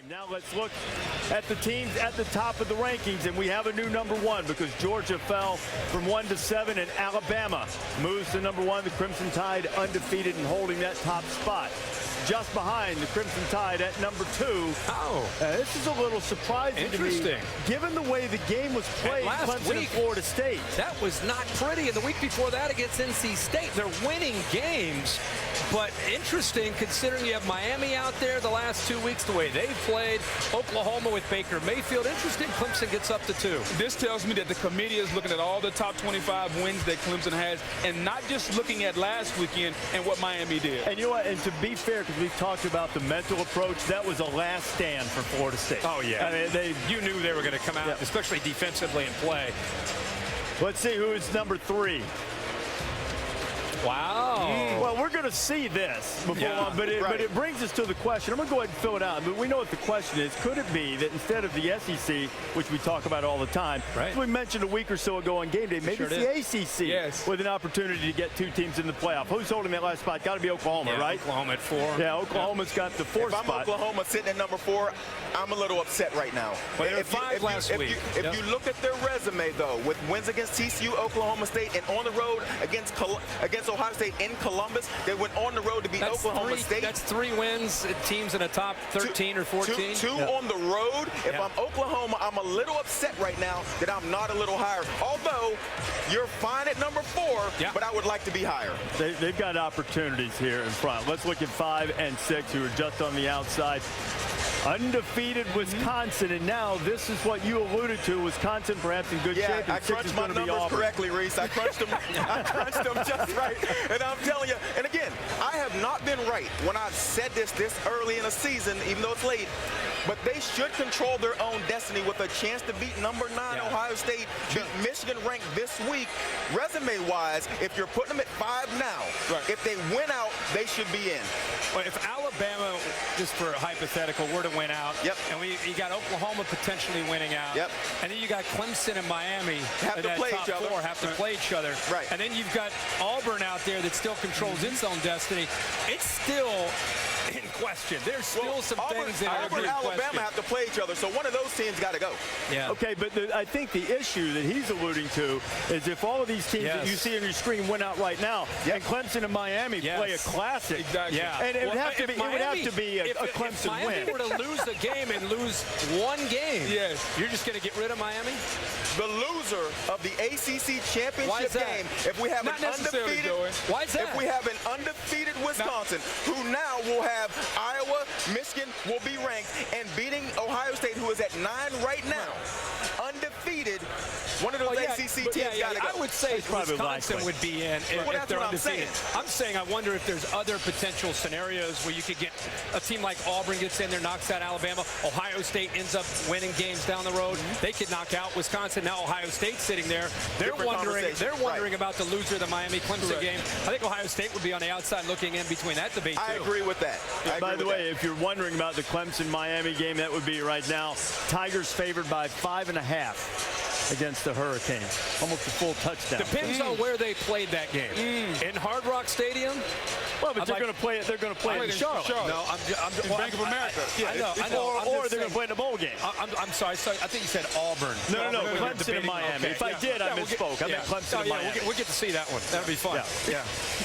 Now let's look at the teams at the top of the rankings, and we have a new number one because Georgia fell from 1 to 7, and Alabama moves to number one. The Crimson Tide undefeated and holding that top spot. Just behind the Crimson Tide at number 2. Oh. This is a little surprising to me, given the way the game was played. Clemson and Florida State. That was not pretty. And the week before that against NC State, they're winning games. But interesting considering you have Miami out there the last 2 weeks, the way they've played. Oklahoma with Baker Mayfield. Interesting, Clemson gets up to 2. This tells me that the committee is looking at all the top 25 wins that Clemson has and not just looking at last weekend and what Miami did. And you know what? And to be fair, because we've talked about the mental approach, that was a last stand for Florida State. Oh, yeah. I mean, you knew they were going to come out, especially defensively and play. Let's see who is number 3. Wow. Well, we're going to see this before on, but it brings us to the question. I'm going to go ahead and fill it out. But we know what the question is. Could it be that instead of the SEC, which we talk about all the time, as we mentioned a week or so ago on game day, maybe it's the ACC with an opportunity to get 2 teams in the playoff. Who's holding that last spot? Got to be Oklahoma, right? Oklahoma at 4. Yeah, Oklahoma's got the 4th spot. If I'm Oklahoma sitting at number 4, I'm a little upset right now. But if you look at their resume, though, with wins against TCU, Oklahoma State, and on the road against Ohio State in Columbus, they went on the road to beat Oklahoma State. That's 3 wins, teams in the top 13 or 14. Two on the road. If I'm Oklahoma, I'm a little upset right now that I'm not a little higher. Although, you're fine at number 4, but I would like to be higher. They've got opportunities here in front. Let's look at 5 and 6, who are just on the outside. Undefeated Wisconsin, and now this is what you alluded to. Wisconsin perhaps in good shape. I crunched my numbers correctly, Reese. I crunched them. I crunched them just right. And I'm telling you, and again, I have not been right when I've said this early in a season, even though it's late. But they should control their own destiny with a chance to beat number 9 Ohio State, beat Michigan ranked this week. Resume-wise, if you're putting them at 5 now, if they win out, they should be in. Well, if Alabama, just for a hypothetical, were to win out, and you got Oklahoma potentially winning out, and then you got Clemson and Miami have to play each other. Have to play each other, and then you've got Auburn out there that still controls its own destiny. It's still in question. There's still some things that are in question. Alabama have to play each other, so one of those teams got to go. Okay, but I think the issue that he's alluding to is if all of these teams that you see on your screen win out right now, and Clemson and Miami play a classic, and it would have to be a Clemson win. If Miami were to lose a game and lose 1 game, you're just going to get rid of Miami? The loser of the ACC championship game, if we have if we have an undefeated Wisconsin, who now will have Iowa, Michigan will be ranked, and beating Ohio State, who is at 9 right now, undefeated, one of those ACC teams got to go. I would say Wisconsin would be in if they're undefeated. I'm saying I wonder if there's other potential scenarios where you could get a team like Auburn gets in there, knocks out Alabama. Ohio State ends up winning games down the road. They could knock out Wisconsin. Now Ohio State's sitting there. They're wondering about the loser of the Miami-Clemson game. I think Ohio State would be on the outside looking in between that debate, too. I agree with that. By the way, if you're wondering about the Clemson-Miami game, that would be right now. Tigers favored by 5.5 against the Hurricanes. Almost a full touchdown. Depends on where they played that game. In Hard Rock Stadium? Well, but they're going to play it. They're going to play it in Charlotte. No, in Bank of America. I know. Or they're going to play in a bowl game. I'm sorry. I think you said Auburn. No. Clemson and Miami. If I did, I misspoke. I meant Clemson and Miami. We'll get to see that one. That'll be fun.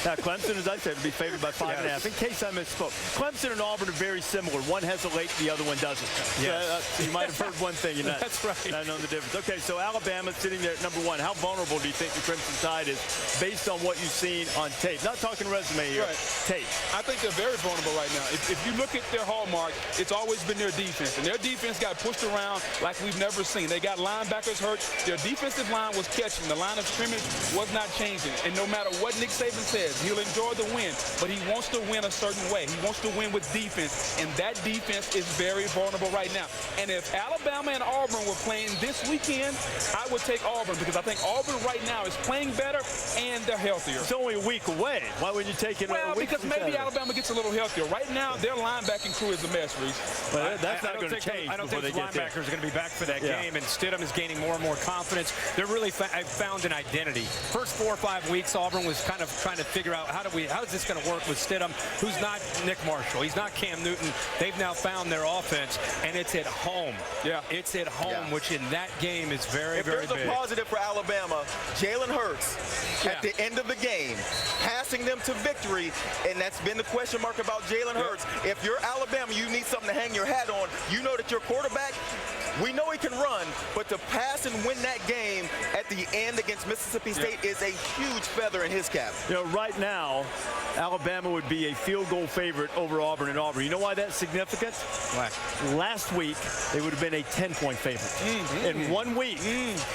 Now, Clemson, as I said, would be favored by 5.5. In case I misspoke, Clemson and Auburn are very similar. One has a lake, the other one doesn't. So you might have heard one thing, that's right. Not knowing the difference. Okay, so Alabama sitting there at number 1. How vulnerable do you think the Crimson Tide is based on what you've seen on tape? Not talking resume here. Tape. I think they're very vulnerable right now. If you look at their hallmark, it's always been their defense. And their defense got pushed around like we've never seen. They got linebackers hurt. Their defensive line was catching. The line of scrimmage was not changing. And no matter what Nick Saban says, he'll enjoy the win. But he wants to win a certain way. He wants to win with defense. And that defense is very vulnerable right now. And if Alabama and Auburn were playing this weekend, I would take Auburn because I think Auburn right now is playing better and they're healthier. It's only a week away. Why wouldn't you take it? Well, Well, because maybe Alabama gets a little healthier. Right now, their linebacking crew is a mess, Reese. Well, that's not going to change. I don't think the linebackers are going to be back for that game, and Stidham is gaining more and more confidence. They're really found an identity. First 4 or 5 weeks, Auburn was kind of trying to figure out how is this going to work with Stidham, who's not Nick Marshall. He's not Cam Newton. They've now found their offense, and it's at home. Yeah, it's at home, which in that game is very, very big. If there's a positive for Alabama, Jalen Hurts at the end of the game, passing them to victory, and that's been the question mark about Jalen Hurts. If you're Alabama, you need something to hang your hat on. You know that your quarterback, we know he can run, but to pass and win that game at the end against Mississippi State is a huge feather in his cap. You know, right now, Alabama would be a field goal favorite over Auburn and Auburn. You know why that's significant? Why? Last week, they would have been a 10-point favorite. In 1 week,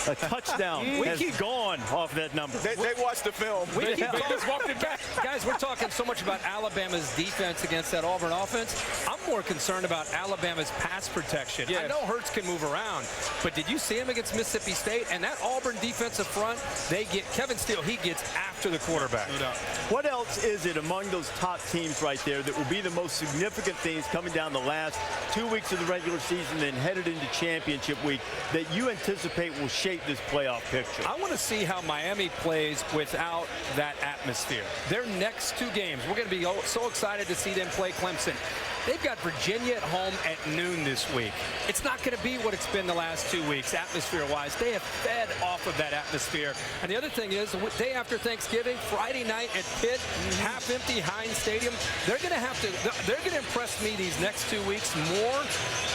a touchdown has gone off that number. They watched the film. They just walked it back. Guys, we're talking so much about Alabama's defense against that Auburn offense. I'm more concerned about Alabama's pass protection. I know Hurts can move around, but did you see him against Mississippi State? And that Auburn defensive front, they get Kevin Steele, he gets after the quarterback. No doubt. What else is it among those top teams right there that will be the most significant things coming down the last 2 weeks of the regular season and headed into championship week that you anticipate will shape this playoff picture? I want to see how Miami plays without that atmosphere. Their next 2 games, we're going to be so excited to see them play Clemson. They've got Virginia at home at noon this week. It's not going to be what it's been the last 2 weeks, atmosphere-wise. They have fed off of that atmosphere. And the other thing is, the day after Thanksgiving, Friday night at Pitt, half-empty Heinz Stadium, they're going to impress me these next 2 weeks more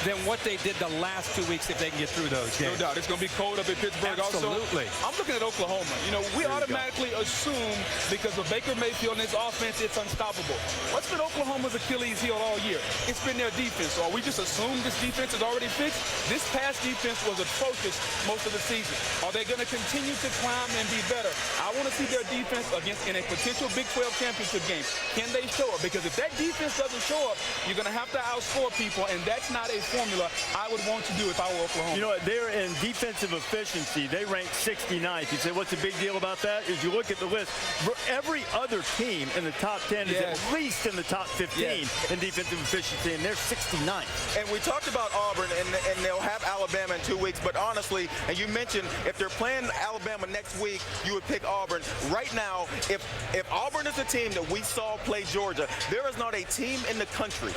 than what they did the last 2 weeks if they can get through those games. No doubt. It's going to be cold up in Pittsburgh Absolutely. also. I'm looking at Oklahoma. You know, we automatically assume because of Baker Mayfield and his offense, it's unstoppable. What's been Oklahoma's Achilles heel all year? It's been their defense. So are we just assume this defense is already fixed? This past defense was atrocious most of the season. Are they going to continue to climb and be better? I want to see their defense in a potential Big 12 championship game. Can they show up? Because if that defense doesn't show up, you're going to have to outscore people, and that's not a formula I would want to do if I were Oklahoma. You know, they're in defensive efficiency. They rank 69th. You say, what's the big deal about that? Is you look at the list, every other team in the top 10 is at least in the top 15 in defensive efficiency, and they're 69th. And we talked about Auburn, and they'll have Alabama in 2 weeks, but honestly, and you mentioned if they're playing Alabama next week, you would pick Auburn. Right now, if Auburn is a team that we saw play Georgia, there is not a team in the country,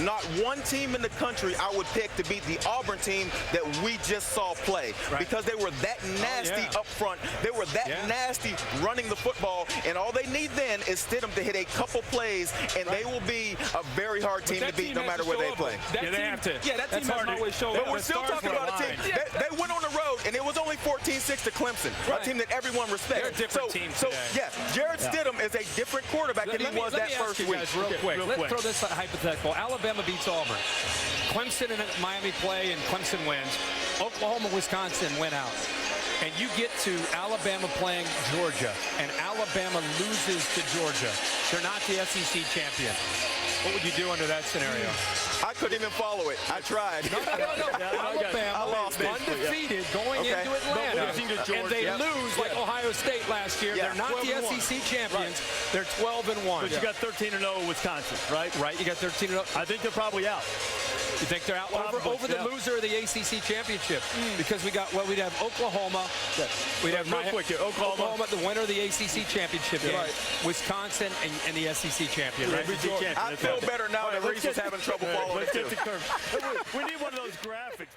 not one team in the country I would pick to beat the Auburn team that we just saw play. Because they were that nasty up front. They were that nasty running the football, and all they need then is Stidham to hit a couple plays, and they will be a very hard team to beat no matter where they play. They have to. Yeah, that team hasn't always showed up. But we're still talking about a team. They went on the road, and it was only 14-6 to Clemson, a team that everyone respects. They're a different team today. Jared Stidham is a different quarterback than he was that first week. Guys, real quick. Let's throw this hypothetical. Alabama beats Auburn. Clemson and Miami play, and Clemson wins. Oklahoma, Wisconsin win out. And you get to Alabama playing Georgia, and Alabama loses to Georgia. They're not the SEC champion. What would you do under that scenario? I couldn't even follow it. I tried. No. Alabama undefeated going into Atlanta, and they lose like Ohio State last year. They're not the SEC champions. They're 12-1. But you got 13-0 Wisconsin, right? Right. You got 13-0. I think they're probably out. You think they're out over the loser of the ACC championship? Because we'd have Oklahoma. We'd have Oklahoma, the winner of the ACC championship game. Wisconsin and the SEC champion. I feel better now that Reese is having trouble following it too. We need one of those graphics.